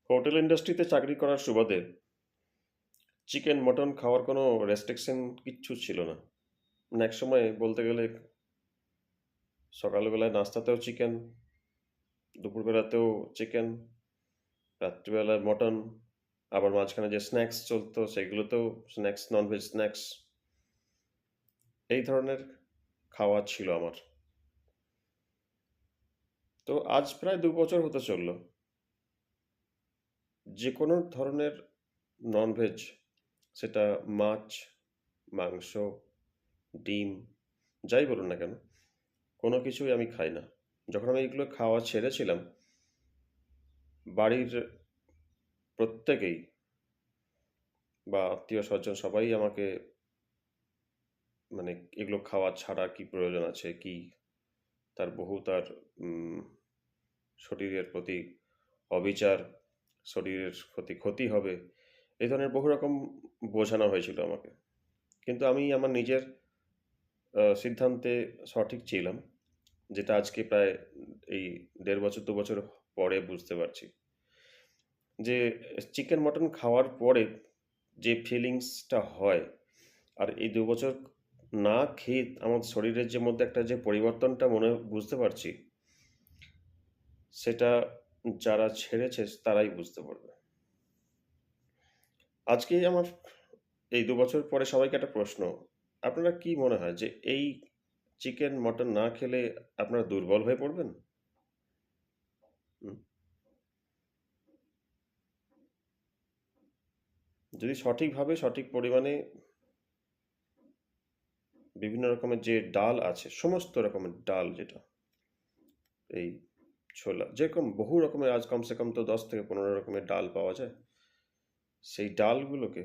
Hotel ইন্ডাস্ট্রিতে চাকরি করার সুবাদে চিকেন মটন খাওয়ার কোনো রেস্ট্রিকশন কিচ্ছু ছিল না। মানে একসময় বলতে গেলে সকালবেলায় নাস্তাতেও চিকেন, দুপুরবেলাতেও চিকেন, রাত্রিবেলায় মটন, আবার মাঝখানে যে স্ন্যাক্স চলতো সেগুলোতেও স্ন্যাক্স, ননভেজ স্ন্যাক্স, এই ধরনের খাওয়া ছিল আমার। তো আজ প্রায় 2 বছর হতে চললো, যে কোনো ধরনের ননভেজ, সেটা মাছ, মাংস, ডিম, যাই বলুন না কেন, কোনো কিছুই আমি খাই না। যখন আমি এগুলো খাওয়া ছেড়েছিলাম, বাড়ির প্রত্যেকেই বা আত্মীয় স্বজন সবাই আমাকে মানে এগুলো খাওয়া ছাড়া কি প্রয়োজন আছে, কি তার উম, শরীরের প্রতি অবিচার, শরীরের প্রতি ক্ষতি হবে, এই ধরনের বহু রকম বোঝানো হয়েছিল আমাকে। কিন্তু আমি আমার নিজের সিদ্ধান্তে সঠিক ছিলাম, যেটা আজকে প্রায় এই 1.5 বছর 2 বছর পরে বুঝতে পারছি যে চিকেন মটন খাওয়ার পরে যে ফিলিংসটা হয়, আর এই 2 বছর না খেয়ে আমার শরীরের যে মধ্যে একটা যে পরিবর্তনটা মনে বুঝতে পারছি, সেটা যারা ছেড়েছে তারাই বুঝতে পারবে। আজকে আমার এই 2 বছর পরে সবাইকে একটা প্রশ্ন, আপনারা কি মনে হয় যে এই চিকেন মটন না খেলে আপনারা দুর্বল হয়ে পড়বেন? হুম? যদি সঠিকভাবে সঠিক পরিমাণে বিভিন্ন রকমের যে ডাল আছে, সমস্ত রকমের ডাল, যেটা এই ছোলা, যেরকম বহু রকমের, আজ কমসে কম তো 10 থেকে 15 রকমের ডাল পাওয়া যায়, সেই ডালগুলোকে,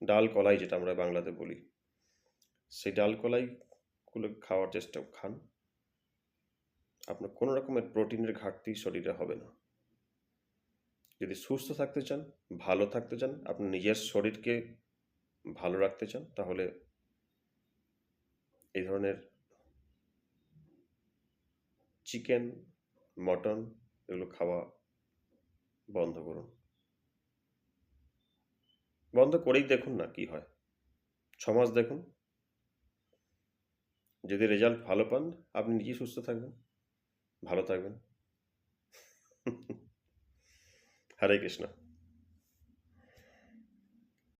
ডাল কলাই যেটা আমরা বাংলাতে বলি, সেই ডাল কলাইগুলো খাওয়ার চেষ্টা খান, আপনার কোনো রকমের প্রোটিনের ঘাটতি শরীরে হবে না। যদি সুস্থ থাকতে চান, ভালো থাকতে চান, আপনার নিজের শরীরকে ভালো রাখতে চান, তাহলে এই ধরনের চিকেন, মটন এগুলো খাওয়া বন্ধ করুন। বন্ধ করেই দেখুন না কি হয়। 6 মাস দেখুন, যদি রেজাল্ট ভালো পান, আপনি নিজেই সুস্থ থাকবেন, ভালো থাকবেন। হরে কৃষ্ণ।